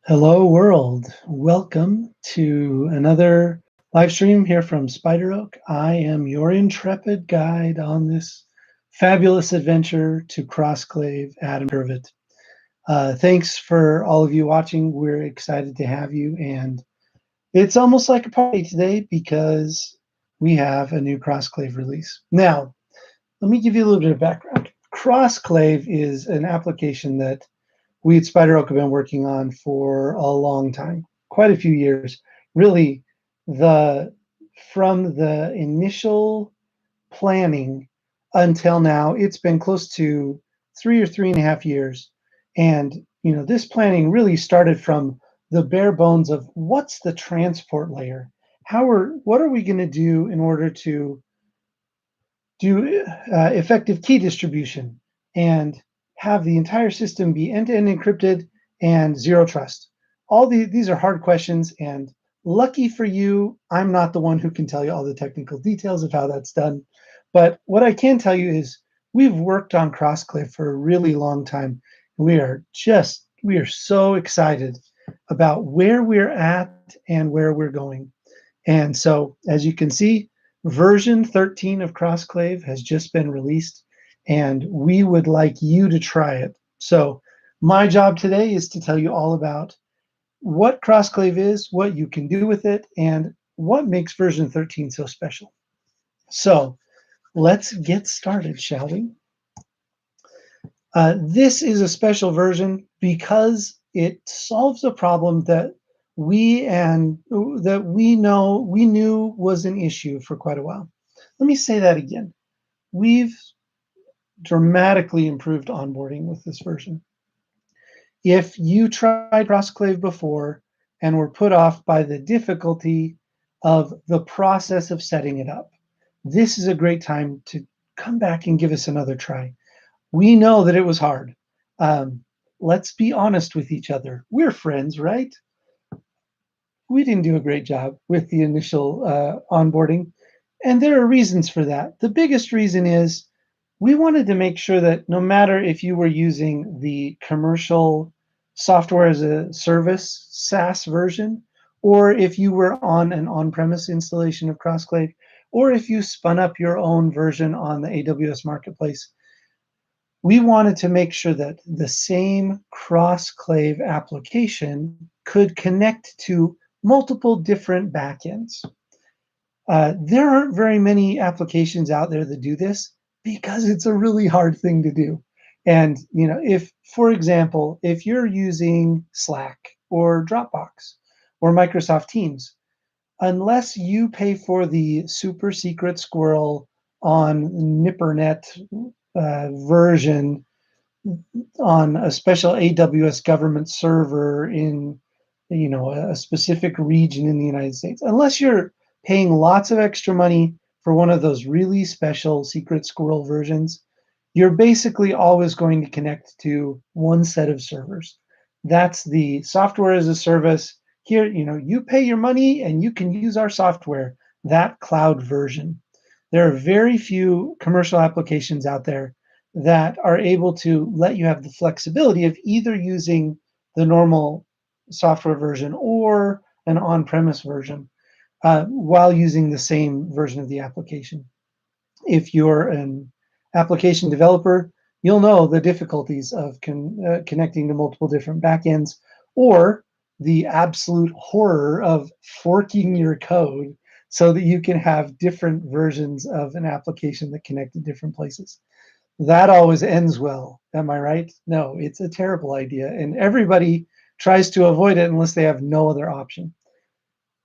Hello, world. Welcome to another live stream here from Spider Oak. I am your intrepid guide on this fabulous adventure to CrossClave, Adam Turvitt. Thanks for all of you watching. We're excited to have you, and it's almost like a party today because we have a new CrossClave release. Now, let me give you a little bit of background. CrossClave is an application that we at Spider Oak have been working on for a long time, quite a few years. Really, the from the initial planning until now, it's been close to 3 or 3.5 years. And this planning really started from the bare bones of what's the transport layer? What are we going to do in order to do effective key distribution and have the entire system be end-to-end encrypted and zero trust? These are hard questions, and lucky for you, I'm not the one who can tell you all the technical details of how that's done. But what I can tell you is we've worked on CrossClave for a really long time. We are so excited about where we're at and where we're going. And so, as you can see, version 13 of CrossClave has just been released, and we would like you to try it. So, my job today is to tell you all about what CrossClave is, what you can do with it, and what makes version 13 so special. So, let's get started, shall we? This is a special version because it solves a problem that we knew was an issue for quite a while. Let me say that again. We've dramatically improved onboarding with this version. If you tried CrossClave before and were put off by the difficulty of the process of setting it up, this is a great time to come back and give us another try. We know that it was hard. Let's be honest with each other. We're friends, right? We didn't do a great job with the initial onboarding, and there are reasons for that. The biggest reason is we wanted to make sure that no matter if you were using the commercial software as a service SaaS version, or if you were on an on-premise installation of CrossClave, or if you spun up your own version on the AWS Marketplace, we wanted to make sure that the same CrossClave application could connect to multiple different backends. There aren't very many applications out there that do this because it's a really hard thing to do. And if, for example, if you're using Slack or Dropbox or Microsoft Teams, unless you pay for the super secret squirrel on Nippernet version on a special AWS government server in a specific region in the United States, unless you're paying lots of extra money for one of those really special secret squirrel versions, you're basically always going to connect to one set of servers. That's the software as a service. Here, you pay your money and you can use our software, that cloud version. There are very few commercial applications out there that are able to let you have the flexibility of either using the normal software version or an on-premise version while using the same version of the application. If you're an application developer, you'll know the difficulties of connecting to multiple different backends, or the absolute horror of forking your code so that you can have different versions of an application that connect to different places. That always ends well. Am I right? No, it's a terrible idea, and everybody tries to avoid it unless they have no other option.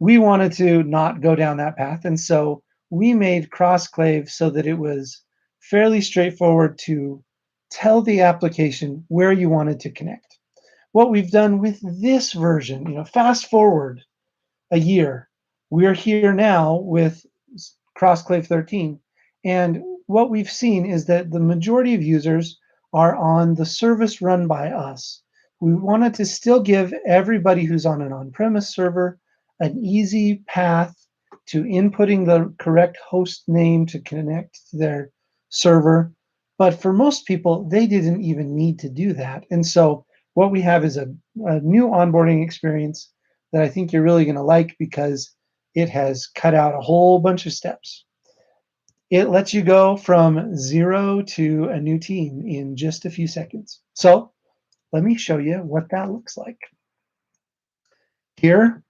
We wanted to not go down that path, and so we made CrossClave so that it was fairly straightforward to tell the application where you wanted to connect. What we've done with this version, fast forward a year, we're here now with CrossClave 13, and what we've seen is that the majority of users are on the service run by us. We wanted to still give everybody who's on an on-premise server an easy path to inputting the correct host name to connect to their server. But for most people, they didn't even need to do that. And so what we have is a new onboarding experience that I think you're really going to like because it has cut out a whole bunch of steps. It lets you go from 0 to a new team in just a few seconds. So let me show you what that looks like. Here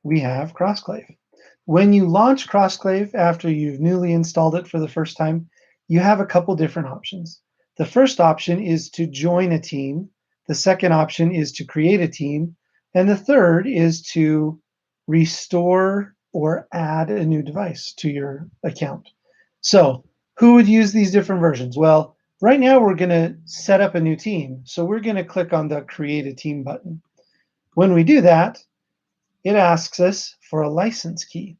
we have CrossClave. When you launch CrossClave after you've newly installed it for the first time, you have a couple different options. The first option is to join a team. The second option is to create a team. And the third is to restore or add a new device to your account. So who would use these different versions? Well, right now we're going to set up a new team. So we're going to click on the create a team button. When we do that, it asks us for a license key.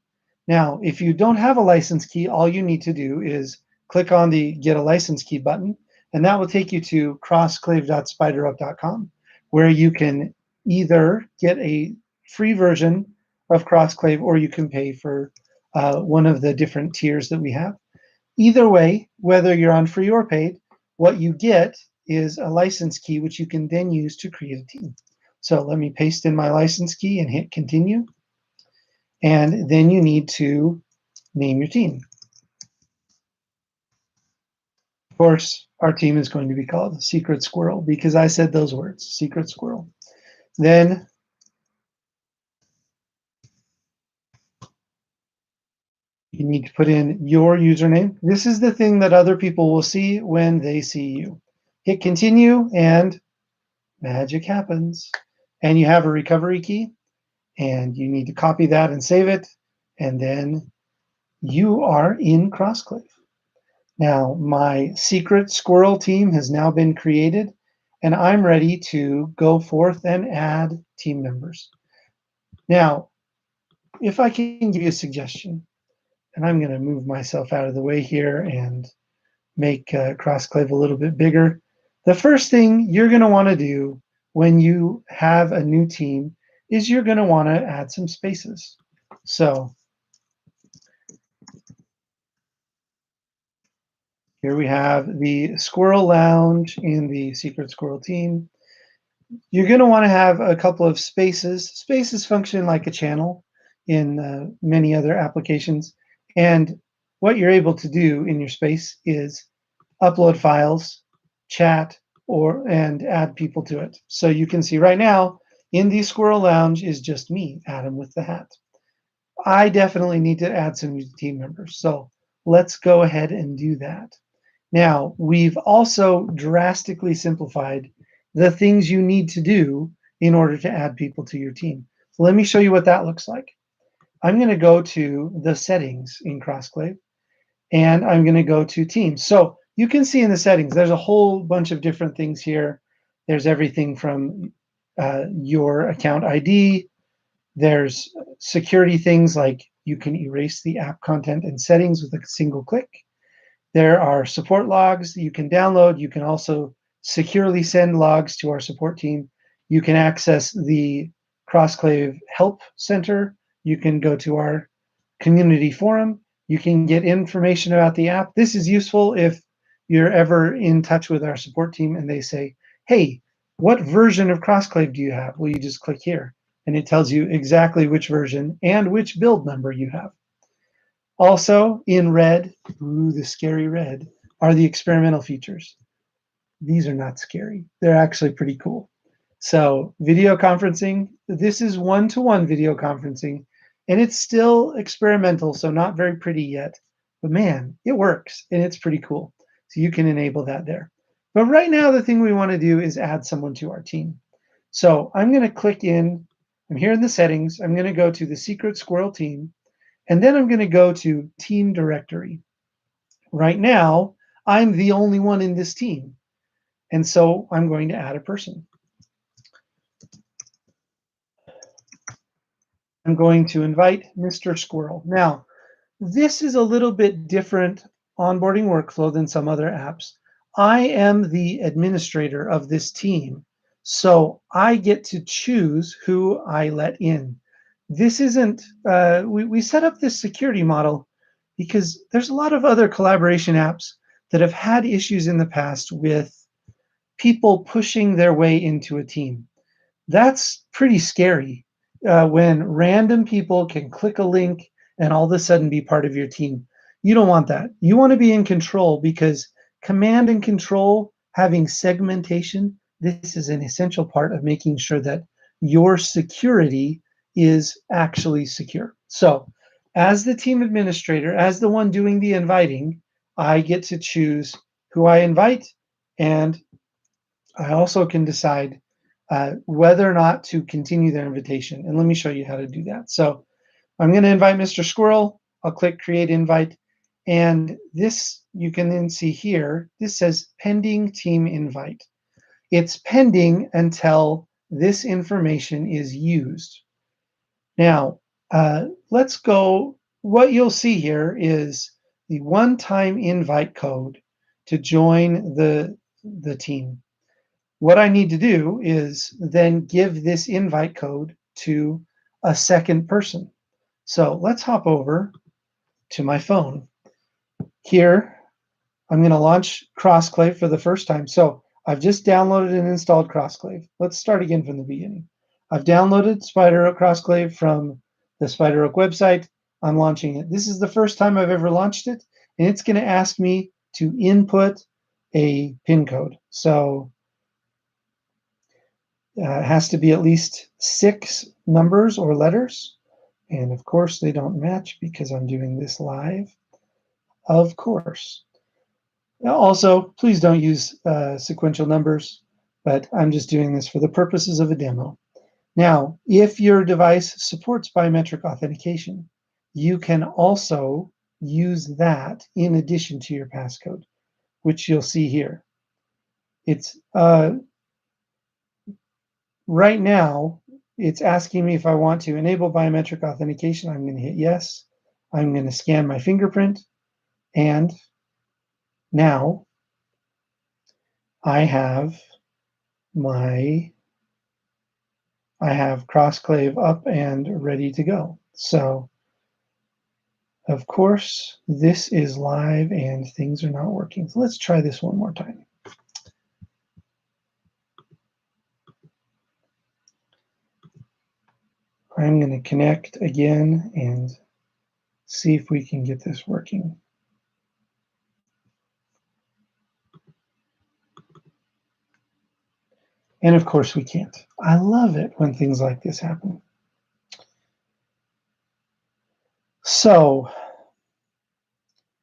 Now, if you don't have a license key, all you need to do is click on the Get a License Key button, and that will take you to crossclave.spiderup.com, where you can either get a free version of CrossClave or you can pay for one of the different tiers that we have. Either way, whether you're on free or paid, what you get is a license key, which you can then use to create a team. So let me paste in my license key and hit continue. And then you need to name your team. Of course, our team is going to be called Secret Squirrel because I said those words, Secret Squirrel. Then you need to put in your username. This is the thing that other people will see when they see you. Hit continue and magic happens. And you have a recovery key and you need to copy that and save it. And then you are in CrossClave. Now, my secret squirrel team has now been created, and I'm ready to go forth and add team members. Now, if I can give you a suggestion, and I'm going to move myself out of the way here and make CrossClave a little bit bigger. The first thing you're going to want to do when you have a new team is you're going to want to add some spaces. So here we have the Squirrel Lounge in the Secret Squirrel team. You're going to want to have a couple of spaces. Spaces function like a channel in many other applications. And what you're able to do in your space is upload files, chat, and add people to it. So you can see right now in the Squirrel Lounge is just me, Adam with the hat. I definitely need to add some new team members. So let's go ahead and do that. Now, we've also drastically simplified the things you need to do in order to add people to your team. So let me show you what that looks like. I'm going to go to the settings in CrossClave, and I'm going to go to teams. So you can see in the settings, there's a whole bunch of different things here. There's everything from your account ID. There's security things like you can erase the app content and settings with a single click. There are support logs that you can download. You can also securely send logs to our support team. You can access the CrossClave Help Center. You can go to our community forum. You can get information about the app. This is useful if you're ever in touch with our support team and they say, hey, what version of CrossClave do you have? Well, you just click here and it tells you exactly which version and which build number you have. Also in red, ooh, the scary red, are the experimental features. These are not scary. They're actually pretty cool. So video conferencing, this is one-to-one video conferencing, and it's still experimental, so not very pretty yet. But man, it works, and it's pretty cool. So you can enable that there. But right now, the thing we want to do is add someone to our team. So I'm going to click in. I'm here in the settings. I'm going to go to the Secret Squirrel team. And then I'm going to go to Team Directory. Right now, I'm the only one in this team. And so I'm going to add a person. I'm going to invite Mr. Squirrel. Now, this is a little bit different onboarding workflow than some other apps. I am the administrator of this team, so I get to choose who I let in. This isn't, we set up this security model because there's a lot of other collaboration apps that have had issues in the past with people pushing their way into a team. That's pretty scary when random people can click a link and all of a sudden be part of your team. You don't want that. You want to be in control because command and control, having segmentation, this is an essential part of making sure that your security is actually secure. So, as the team administrator, as the one doing the inviting, I get to choose who I invite, and I also can decide whether or not to continue their invitation. And let me show you how to do that. So I'm going to invite Mr. Squirrel. I'll click Create Invite. And this, you can then see here, this says Pending Team Invite. It's pending until this information is used. Now, let's go. What you'll see here is the one-time invite code to join the team. What I need to do is then give this invite code to a second person. So let's hop over to my phone. Here, I'm going to launch CrossClave for the first time. So I've just downloaded and installed CrossClave. Let's start again from the beginning. I've downloaded CrossClave from the Spider Oak website. I'm launching it. This is the first time I've ever launched it, and it's going to ask me to input a PIN code. So it has to be at least 6 numbers or letters. And of course, they don't match because I'm doing this live. Of course. Also, please don't use sequential numbers, but I'm just doing this for the purposes of a demo. Now, if your device supports biometric authentication, you can also use that in addition to your passcode, which you'll see here. It's right now, it's asking me if I want to enable biometric authentication. I'm going to hit yes. I'm going to scan my fingerprint, and now I have CrossClave up and ready to go. So, of course, this is live and things are not working. So let's try this one more time. I'm going to connect again and see if we can get this working. And of course we can't. I love it when things like this happen. So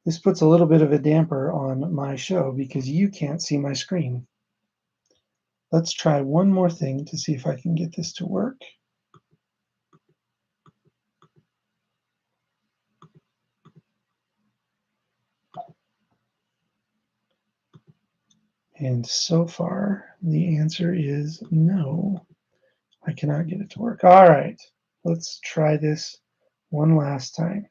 this puts a little bit of a damper on my show because you can't see my screen. Let's try one more thing to see if I can get this to work. And so far, the answer is no. I cannot get it to work. All right, let's try this one last time.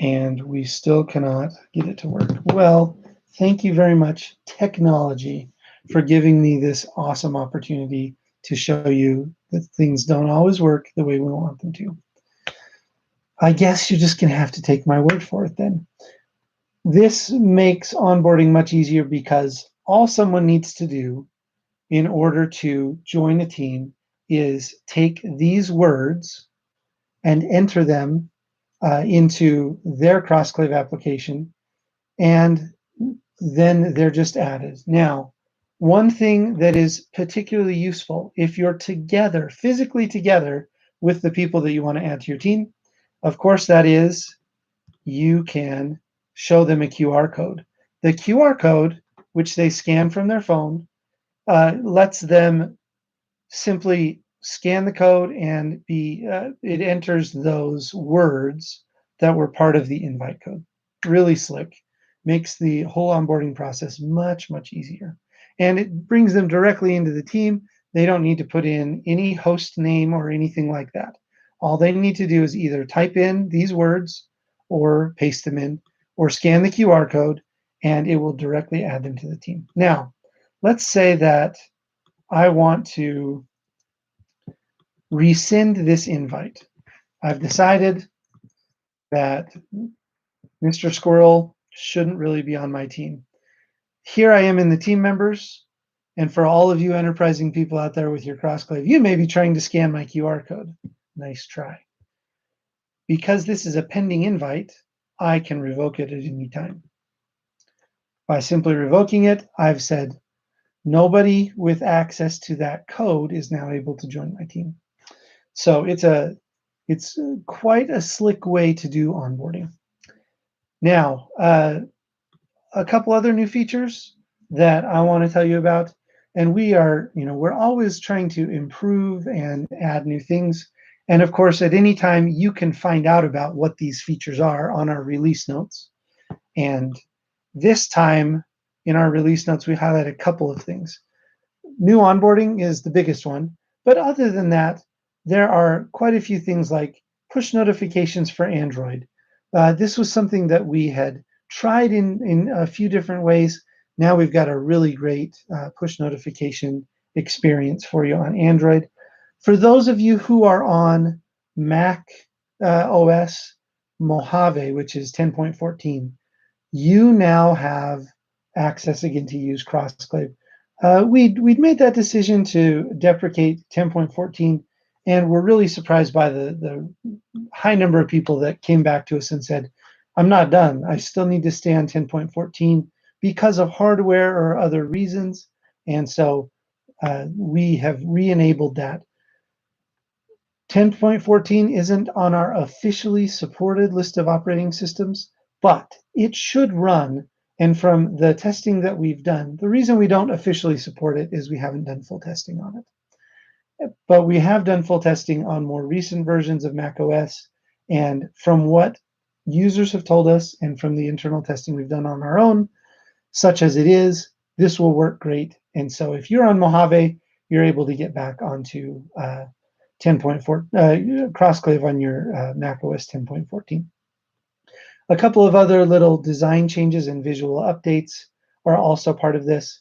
And we still cannot get it to work. Well, thank you very much, technology, for giving me this awesome opportunity to show you that things don't always work the way we want them to. I guess you're just going to have to take my word for it then. This makes onboarding much easier because all someone needs to do in order to join a team is take these words and enter them into their CrossClave application, and then they're just added. Now, one thing that is particularly useful if you're together, physically together with the people that you want to add to your team, of course, that is you can show them a QR code. The QR code, which they scan from their phone, lets them simply scan the code and it enters those words that were part of the invite code. Really slick. Makes the whole onboarding process much, much easier. And it brings them directly into the team. They don't need to put in any host name or anything like that. All they need to do is either type in these words or paste them in or scan the QR code, and it will directly add them to the team. Now, let's say that I want to rescind this invite. I've decided that Mr. Squirrel shouldn't really be on my team. Here I am in the team members, and for all of you enterprising people out there with your CrossClave, you may be trying to scan my QR code. Nice try. Because this is a pending invite, I can revoke it at any time. By simply revoking it, I've said nobody with access to that code is now able to join my team. So it's quite a slick way to do onboarding. Now, a couple other new features that I want to tell you about, and we're always trying to improve and add new things. And of course, at any time, you can find out about what these features are on our release notes. And this time in our release notes, we highlight a couple of things. New onboarding is the biggest one, but other than that, there are quite a few things like push notifications for Android. This was something that we had tried in a few different ways. Now we've got a really great push notification experience for you on Android. For those of you who are on Mac OS Mojave, which is 10.14, you now have access again to use CrossClave. We'd made that decision to deprecate 10.14, and we're really surprised by the high number of people that came back to us and said, I'm not done. I still need to stay on 10.14 because of hardware or other reasons. And so we have re-enabled that. 10.14 isn't on our officially supported list of operating systems, but it should run. And from the testing that we've done, the reason we don't officially support it is we haven't done full testing on it. But we have done full testing on more recent versions of macOS. And from what users have told us and from the internal testing we've done on our own, such as it is, this will work great. And so if you're on Mojave, you're able to get back onto 10.4 CrossClave on your Mac OS 10.14. A couple of other little design changes and visual updates are also part of this.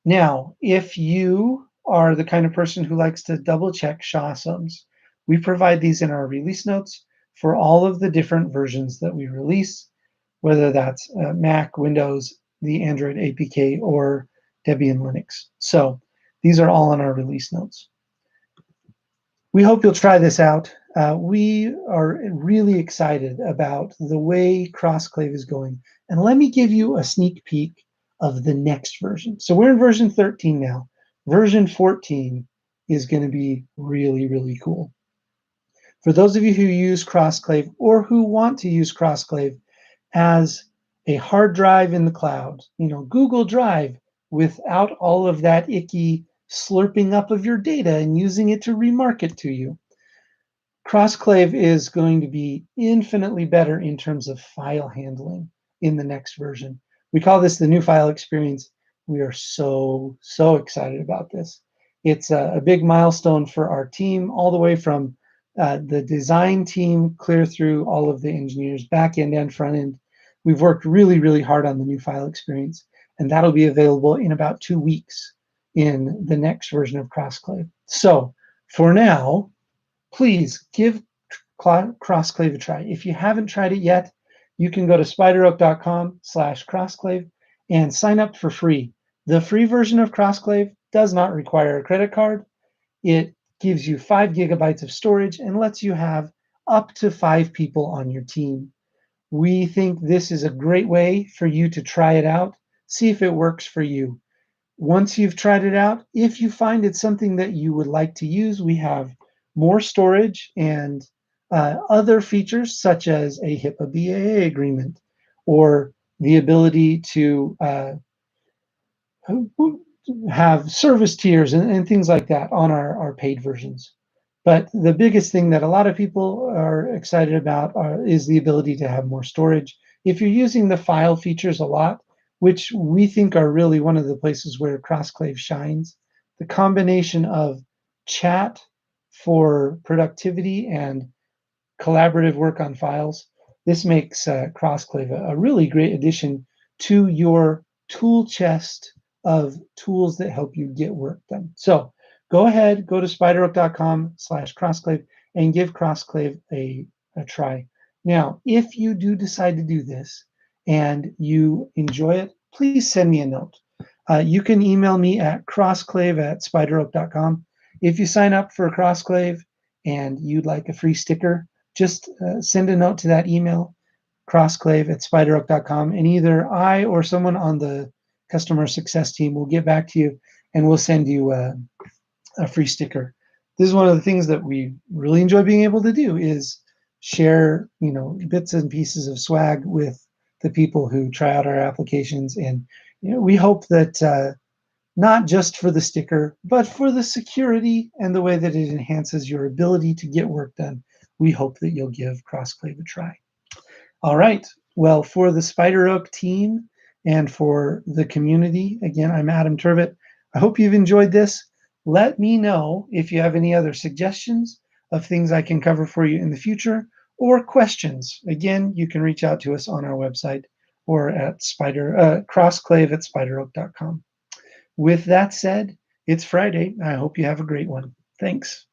Now, if you are the kind of person who likes to double check SHA sums, we provide these in our release notes for all of the different versions that we release, whether that's Mac, Windows, the Android APK, or Debian Linux. So these are all in our release notes. We hope you'll try this out. We are really excited about the way CrossClave is going. And let me give you a sneak peek of the next version. So we're in version 13 now. Version 14 is going to be really, really cool. For those of you who use CrossClave or who want to use CrossClave as a hard drive in the cloud, Google Drive, without all of that icky slurping up of your data and using it to remarket to you. CrossClave is going to be infinitely better in terms of file handling in the next version. We call this the new file experience. We are so excited about this. It's a big milestone for our team, all the way from the design team clear through all of the engineers, back end and front end. We've worked really, really hard on the new file experience, and that'll be available in about 2 weeks in the next version of CrossClave. So for now, please give CrossClave a try. If you haven't tried it yet, you can go to spideroak.com/CrossClave and sign up for free. The free version of CrossClave does not require a credit card. It gives you 5 gigabytes of storage and lets you have up to 5 people on your team. We think this is a great way for you to try it out, see if it works for you. Once you've tried it out, if you find it's something that you would like to use, we have more storage and other features such as a HIPAA BAA agreement or the ability to have service tiers and things like that on our paid versions. But the biggest thing that a lot of people are excited about is the ability to have more storage. If you're using the file features a lot, which we think are really one of the places where CrossClave shines, the combination of chat for productivity and collaborative work on files, this makes CrossClave a really great addition to your tool chest of tools that help you get work done. So go ahead, go to spideroak.com/CrossClave, and give CrossClave a try. Now, if you do decide to do this and you enjoy it, please send me a note. You can email me at crossclave@spideroak.com. If you sign up for CrossClave and you'd like a free sticker, just send a note to that email, crossclave@spideroak.com, and either I or someone on the customer success team will get back to you and we'll send you a free sticker. This is one of the things that we really enjoy being able to do is share, bits and pieces of swag with the people who try out our applications. And we hope that not just for the sticker, but for the security and the way that it enhances your ability to get work done, we hope that you'll give CrossClave a try. All right. Well, for the Spider Oak team and for the community, again, I'm Adam Turvitt. I hope you've enjoyed this. Let me know if you have any other suggestions of things I can cover for you in the future or questions. Again, you can reach out to us on our website or at crossclave@spideroak.com. With that said, it's Friday. I hope you have a great one. Thanks.